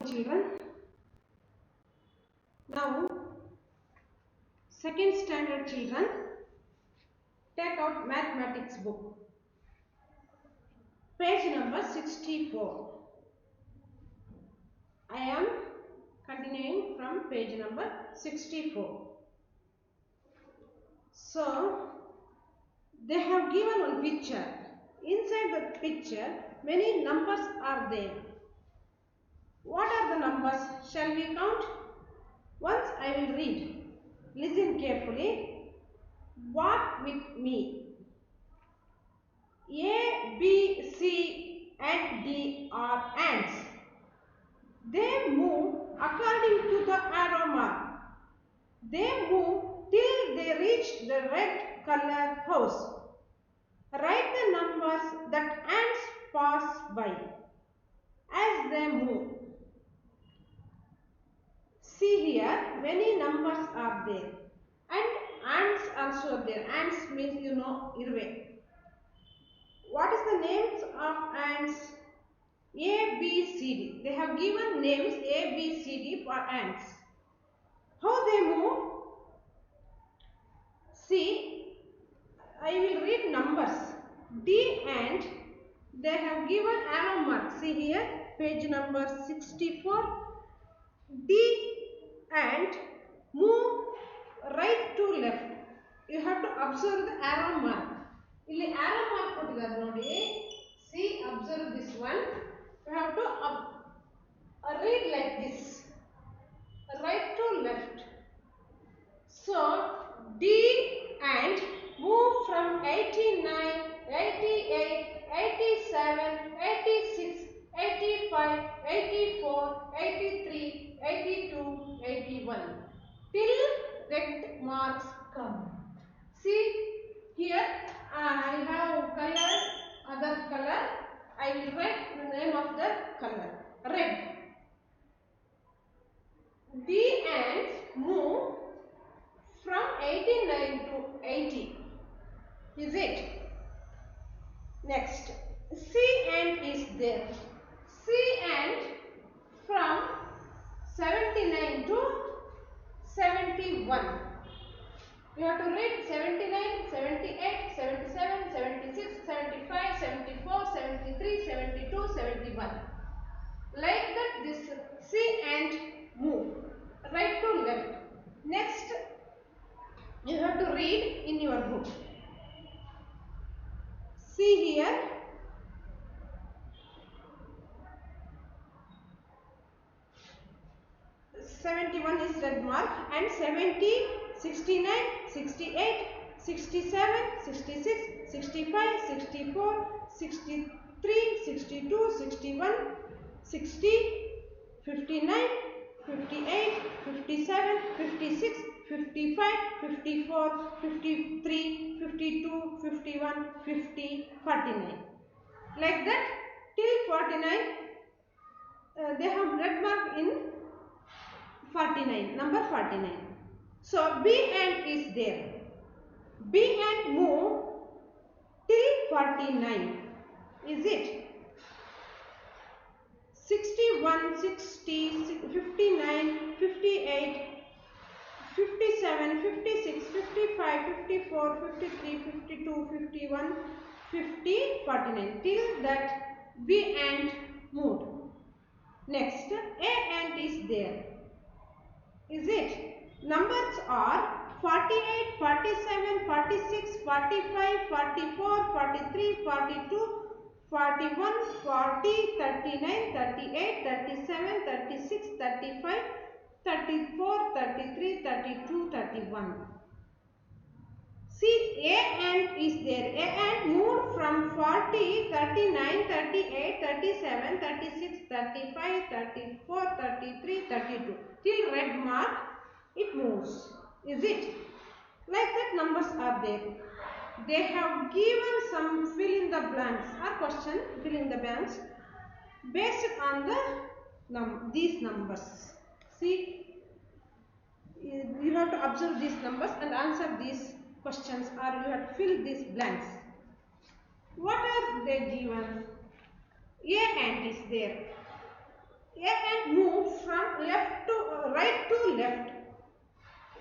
morning, children. Now, second standard children, take out mathematics book. Page number 64. I am continuing from page number 64. So, they have given one picture. Inside the picture, many numbers are there. What are the numbers? Shall we count? Once I will read. Listen carefully. Walk with me. A, B, C and D are ants. They move according to the arrow mark. They move till they reach the red color house. Write the numbers that ants pass by as they move. See here, many numbers are there and ants also there. Ants means you know irve. What is the names of ants? A, B, C, D. They have given names A, B, C, D for ants. How they move? See, I will read numbers. D and they have given arrow mark. See here, page number 64. D and move right to left. You have to observe the arrow mark. ಇಲ್ಲಿ arrow mark ಕೊಟ್ಟಿದ್ದಾರೆ ನೋಡಿ. See, observe this one. You have to read like this, right to left. So, D and move from 89, 88, 87, 86, 85, 84, 83, 82, 81 till red marks come. See here I have colored other color. I will write the name of the color. Red. D ants move from 89 to 80. Is it? Next. C ant is there. C ant from 79 to 71. You have to read 79, 78, 77, 76, 75, 74, 73, 72, 71. Like that this C ant move right to left. Next, you have to read in your book. See here. '71 is red mark and 70, 69, 68, 67, 66, 65, 64, 63, 62, 61, 60, 59, 58, 57, 56, 55, 54, 53, 52, 51, 50, 49. Like that till 49 they have red mark in 49, number 49. So B ant is there. B ant move till 49. Is it? 61, 60, 59, 58, 57, 56, 55, 54, 53, 52, 51, 50, 49. Till that B ant moved. Next, A ant is there. Is it? Numbers are 48, 47, 46, 45, 44, 43, 42, 41, 40, 39, 38, 37, 36, 35, 34, 33, 32, 31. See, A ant is there. A ant moved from 40, 39, 38, 37, 36, 35, 34, 33, 32. Till red mark, it moves. Is it? Like that numbers are there. They have given some fill in the blanks or question, fill in the blanks based on the these numbers. See, you have to observe these numbers and answer these questions or you have to fill these blanks. What are they given? A ant is there. and move from left to right to left.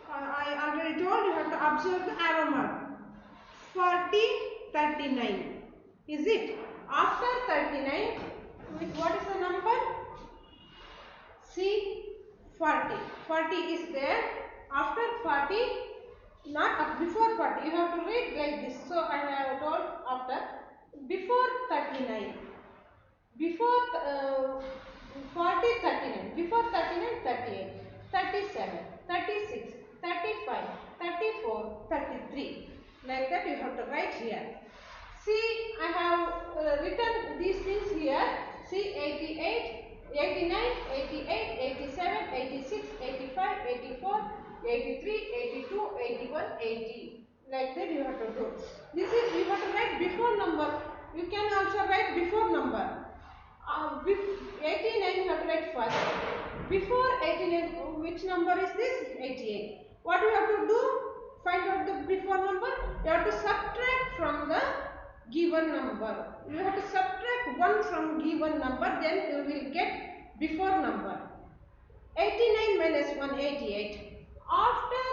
I already told you have to observe the arrow mark. 40, 39. Is it? After 39, what is the number? See, 40. 40 is there. After 40, not up before 40. You have to read like this. So I have told after. Before 39. Before 40, 39. Before 39, 38. 37, 36, 35, 34, 33. Like that you have to write here. See, I have written these things here. See, 88, 89, 88, 87, 86, 85, 84, 83, 82, 81, 80. Like that you have to do. This is, you have to write before number. You can also write before number. 89 you have to write first. Before 89, which number is this? 88. What you have to do? Find out the before number. You have to subtract from the given number. You have to subtract 1 from given number, then you will get before number. 89 minus 1, 88. After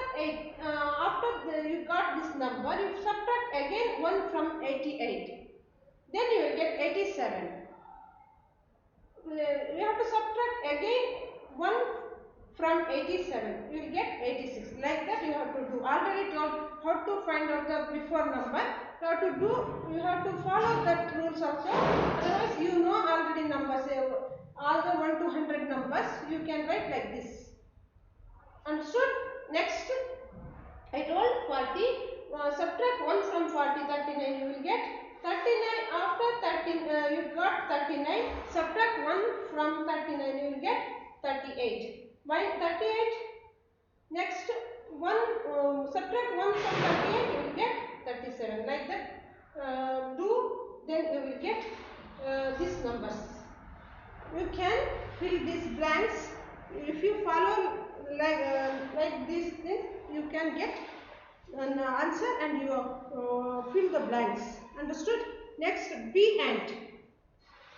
you got this number, you subtract again 1 from 88. Then you will get 87. You have to subtract again 1 from 87. You will get 86. Like that you have to do. Already told how to find out the before number. You have to do. You have to follow that rules also. Otherwise, you know already numbers. All the 1 to 100 numbers you can write like this. Understood? Next, I told 40. Subtract 1 from 40, 39. You will get 39. After 13, you got 39. Subtract 1 from 39. You will get 38. Why 38? Next, subtract 1 from 38. You will get 37. Like that. Then you will get these numbers. You can fill these blanks. If you follow like these things, you can get an answer and you fill the blanks. Understood? Next, B and.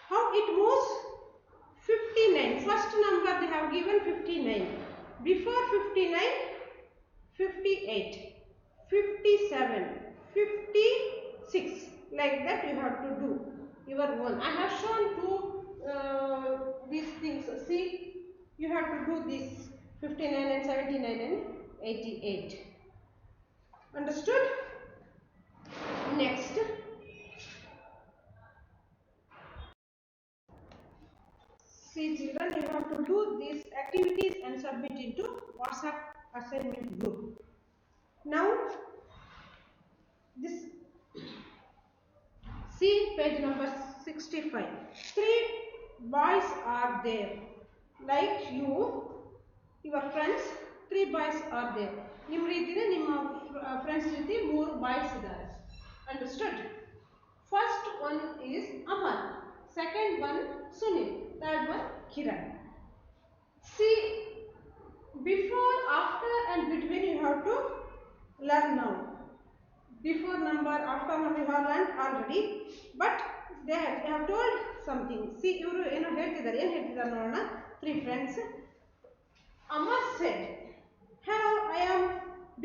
How it moves? 59. First number they have given 59. Before 59, 58, 57, 56. Like that you have to do your own. I have shown these things. See, you have to do this 59 and 79 and 88. Understood? Next. See children, you have to do these activities and submit into WhatsApp assignment group. Now, this, see page number 65. 3 boys are there. Like you, your friends, 3 boys are there. ನಿಮ್ಮ ರೀತಿನೇ ನಿಮ್ಮ friends ರೀತಿ 3 boys ಇದ್ದಾರೆ. Understood? First one is Amar, second one Sunil, third one Kiran. See, before, after and between you have to learn now. Before number, after number you have learned already, but they have told something. See, ಇವರು ಏನು ಹೇಳ್ತಿದ್ದಾರೆ ನೋಡೋಣ. 3 friends. Amar said, hello, I am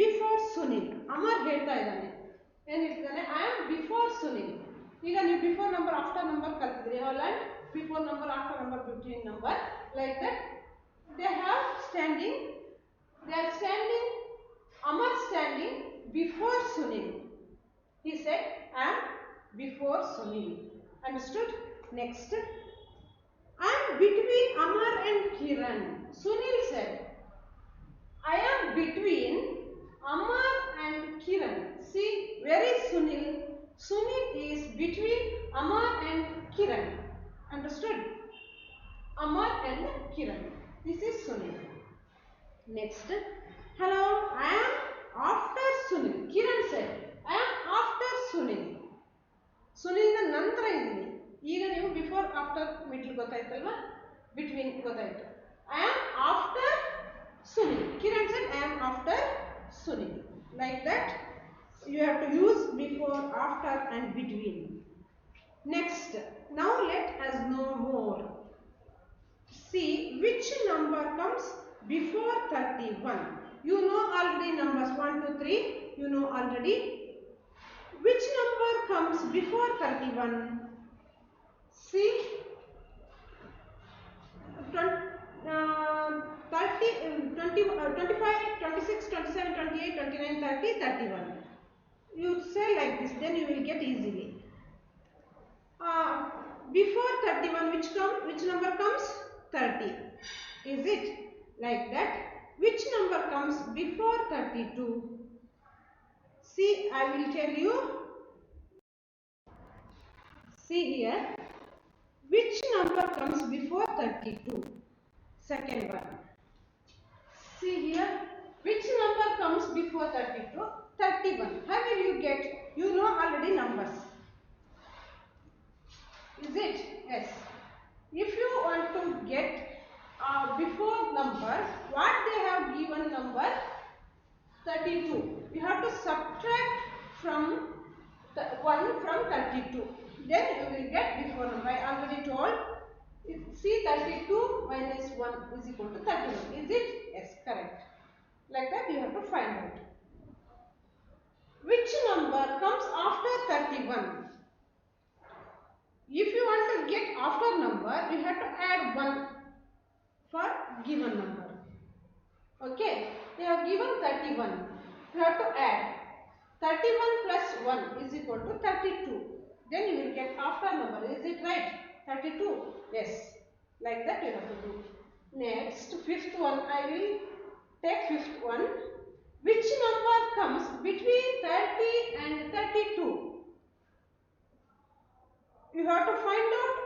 before Sunil. Amar ಹೇಳ್ತಾ ಇದ್ದಾನೆ. ಏನು ಹೇಳ್ತಿದ್ದಾನೆ? I am before Sunil. ಈಗ ನೀವು before number, after number ಕಲ್ತಿದ್ರಿ. You have learned before number, after number, between number. Like that. They are standing. Amar standing before Sunil. He said, I am before Sunil. Understood? Next. I am between Amar and Kiran. Sunil said, I am between Amar and Kiran. See, where is Sunil? Sunil is between Amar and Kiran. Understood? Amar and Kiran. This is Sunil. Next. Hello, I am after Sunil. Kiran said, I am after Sunil. Sunil na ನಂತರ ಇದೀನಿ. ಈಗ ನೀವು before after middle ಗೊತ್ತಾಯ್ತಲ್ವಾ? Between ಗೊತ್ತಾಯ್ತು. I am after Sunil. Kiran said, I am after Sunil. Like that, you have to use before, after and between. Next, now let us know more. See, number comes before 31? You know already numbers 1, 2, 3. You know already. Which number comes before 31? See, 25, 26, 27, 28, 29, 30, 31. You say like this, then you will get easily. Before 31, which number comes? 30. Is it like that? Which number comes before 32? See, I will tell you. See here. Which number comes before 32? Second one. See here. Which number comes before 32? 31. How will you get? You know already numbers. Is it? Yes. If you want to get before number, what they have given number? 32. You have to subtract from 1 from 32. Then you will get before number. I already told. See, 32 minus 1 is equal to 31. Is it? Yes, correct. Like that you have to find out. Which number comes after 31? If you want to get after number, you have to add 1 for given number. Okay, they have given 31. You have to add 31 plus 1 is equal to 32. Then you will get after number. Is it right? 32. Yes. Like that you have to do. Next, fifth one. I will take fifth one. Which number comes between 30 and 32? You have to find out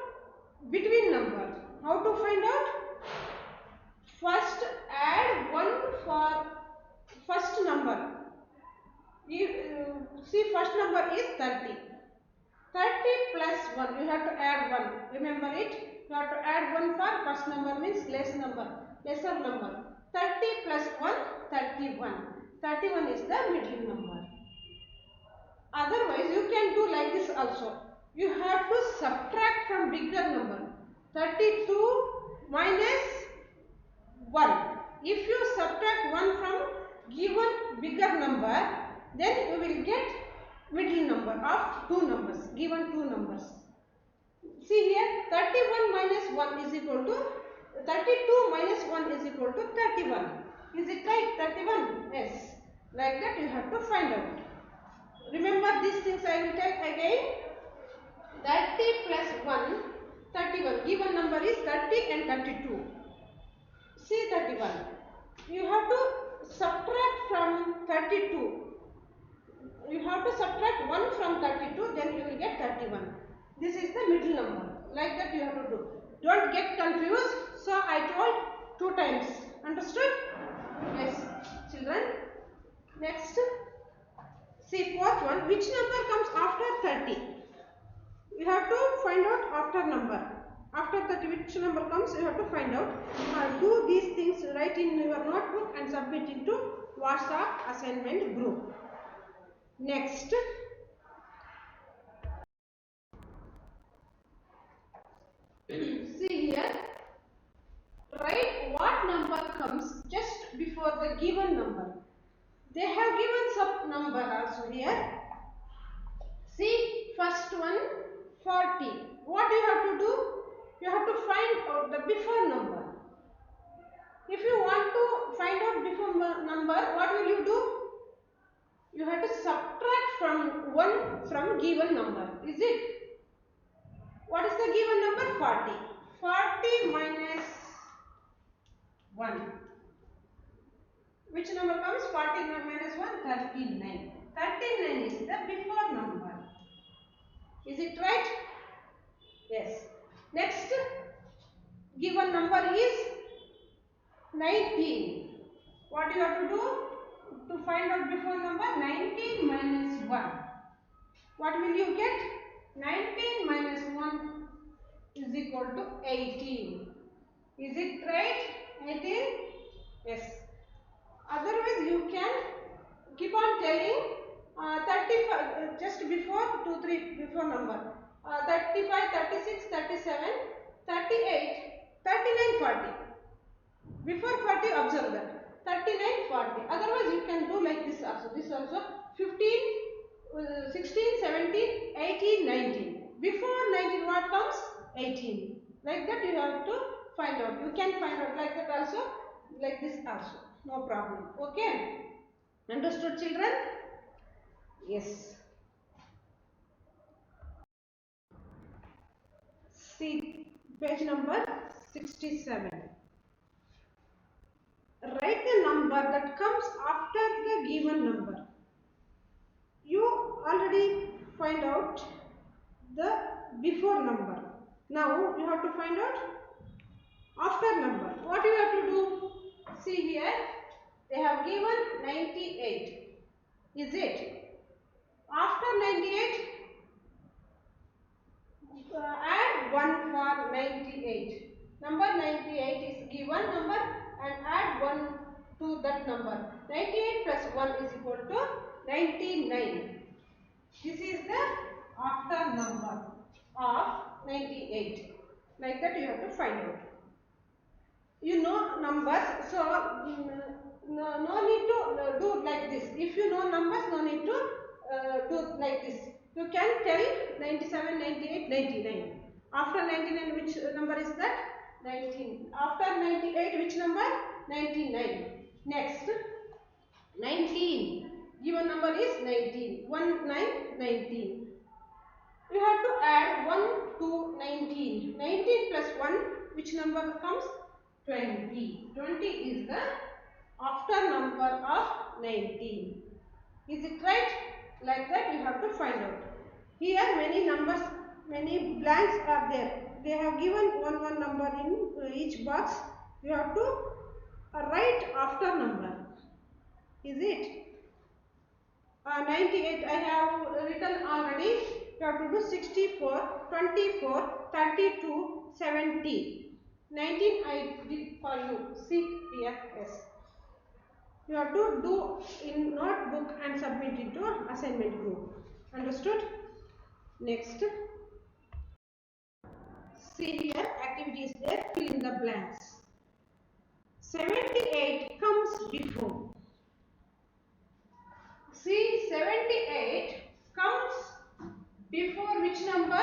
between number. How to find out? First add 1 for first number. See, first number is 30. 30 plus 1. You have to add 1. Remember it? You have to add 1 for first number means lesser number. 30 plus 1, 31. 31 is the middle number. Otherwise, you can do like this also. You have to subtract from bigger number. 32 minus 1. If you subtract 1 from given bigger number, then you will get middle number of two numbers, given two numbers. See here, 31 minus 1 is equal to 32 minus 1 is equal to 31. Is it right? 31? Yes. Like that you have to find out. Remember these things I will tell again. 30 plus 1, 31. Given number is 30 and 32. See 31. You have to subtract from 32. You have to subtract 1 from 32, then you will get 31. This is the middle number. Like that you have to do. Don't get confused. So I told 2 times. Understood? Yes, children. Next. See, fourth one. Which number comes after 30? You have to find out after number. After 30, which number comes, you have to find out. Do these things, write in your notebook and submit into WhatsApp assignment group. Next. See here. Write what number comes just before the given number. They have given some number also here. See, first one 40. What you have to do? You have to find out the before number. If you want to find out before number, what will you do? You have to subtract from 1 from given number. Is it? What is the given number? 40. 40 minus 1. Which number comes? 40 minus 1? 39. 39 is the before number. Is it right? Yes. Next, given number is 19. What you have to do? To find out before number, 19 minus 1. What will you get? 19 minus 1 is equal to 18. Is it right? 18? Yes. Otherwise, you can keep on telling 35 just before 2, 3 before number. 35, 36, 37, 38, 39, 40. this also 15, 16, 17, 18, 19. Before 19 what comes? 18. Like that you have to find out. You can find out like that also, like this also. No problem. Okay. Understood, children? Yes. See page number 67. Write the number that comes after the given number. You already find out the before number. Now you have to find out after number. What you have to do? See here, they have given 98. Is it? After 98, add 1 for 98. Number 98 is given number and add 1 to that number. 98 plus 1 is equal to 99. This is the after number of 98. Like that you have to find out. You know numbers, so no need to do like this. If you know numbers, no need to do like this. You can tell 97, 98, 99. After 99, which number is that? 19. After 98, which number? 99. Next, 19. Given number is 19. 1, 9, 19. You have to add 1 to 19. 19 plus 1, which number comes? 20. 20 is the after number of 19. Is it right? Like that you have to find out. Here many numbers, many blanks are there. They have given one number in each box. You have to write after number. Is it? 98 I have written already. You have to do 64, 24, 32, 70. 19 I did for you. See here. Yes. You have to do in notebook and submit it to assignment group. Understood? Next. See here, activity is there. Fill in the blanks. 78 comes before. See, 78 comes before which number?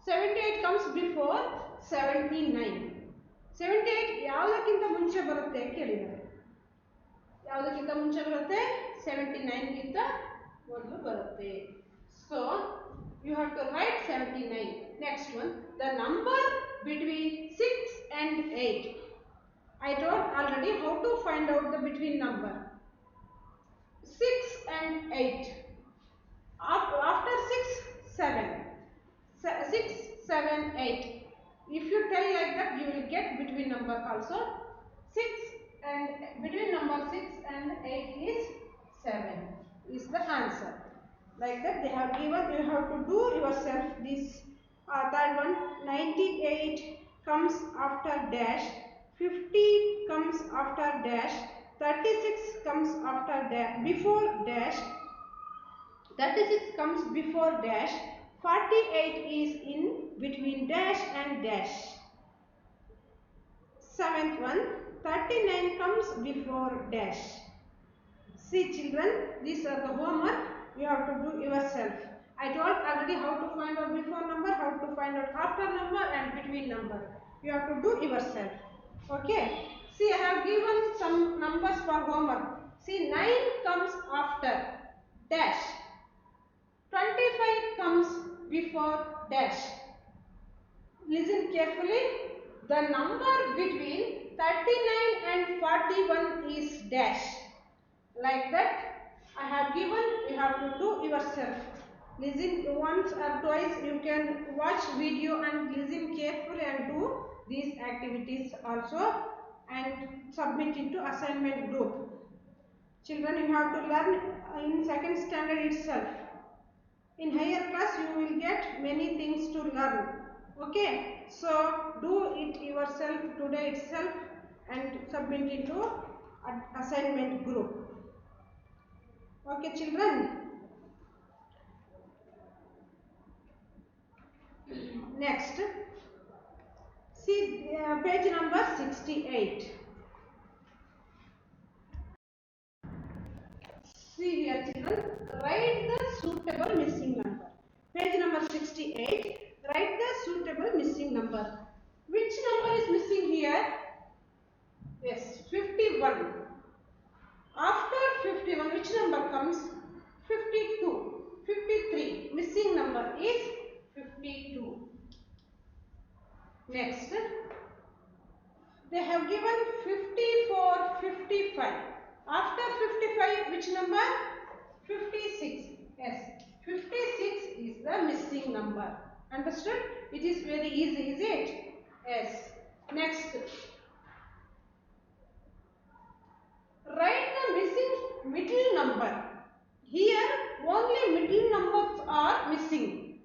78 comes before 79. 78 ಯಾವುದಕ್ಕಿಂತ ಮುಂಚೆ ಬರುತ್ತೆ ಕೇಳಿದ್ದಾರೆ. ಯಾವುದಕ್ಕಿಂತ ಮುಂಚೆ ಬರುತ್ತೆ? 79 ಗಿಂತ ಮೊದಲು ಬರುತ್ತೆ. So you have to write 79. Next one, the number between 6 and 8. I told already how to find out the between number. 6 and 8. After 6, 7. 6, 7, 8. If you tell like that, you will get between number also. 6 and between number 6 and 8 is 7. Is the answer. Like that they have given. You have to do yourself this. Third one, 98 comes after dash. 50 comes after dash. 36 comes after dash, before dash. 36 comes before dash. 48 is in between dash and dash. Seventh one, 39 comes before dash. See children, these are the homework you have to do yourself. I told already how to find out before number, how to find out after number and between number. You have to do yourself. Okay. See, I have given some numbers for homework. See, 9 comes after dash. 25 comes before dash. Listen carefully. The number between 39 and 41 is dash. Like that I have given. You have to do yourself. Listen once or twice. You can watch video and listen carefully and do these activities also and submit into assignment group. Children, you have to learn in second standard itself. In higher class you will get many things to learn. Okay, so do it yourself today itself and submit it to assignment group. Okay children. Next, see page number 68. See here children, write the suitable missing number. Page number 68, write the suitable missing number. Which number is missing here? Yes, 51. After 51, which number comes? 52, 53. Missing number is 52. Next, they have given 54, 55. After 55, which number? 56. Yes, 56 is the missing number. Understood? It is very easy, is it? Yes. Next, write the missing middle number. Here, only middle numbers are missing.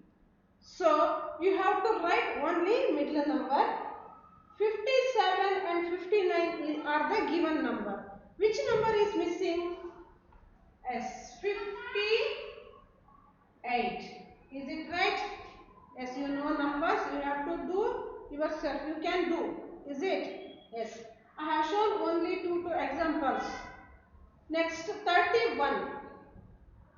So, you have to write only middle number. 57 and 59 are the given number. Which number is missing? Yes, 58. Is it right? As you know numbers, you have to do yourself. You can do. Is it? Yes. I have shown only two examples. Next, 31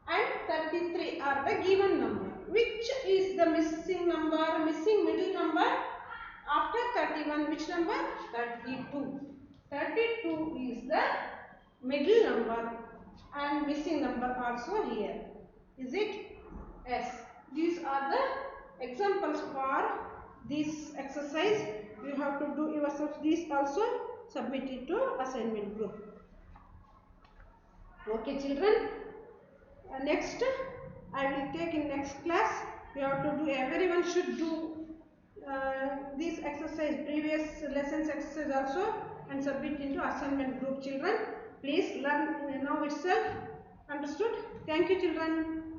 and 33 are the given number. Which is the missing number? Missing middle number? After 31, which number? 32. 32 is the middle number and missing number also here. Is it? Yes. These are the examples for this exercise. You have to do yourself this also. Submit it to assignment group. Okay children. Next, I will take in next class. You have to do, everyone should do this exercise, previous lessons exercise also, and submit into assignment group children. Please learn now itself. Understood? Thank you children.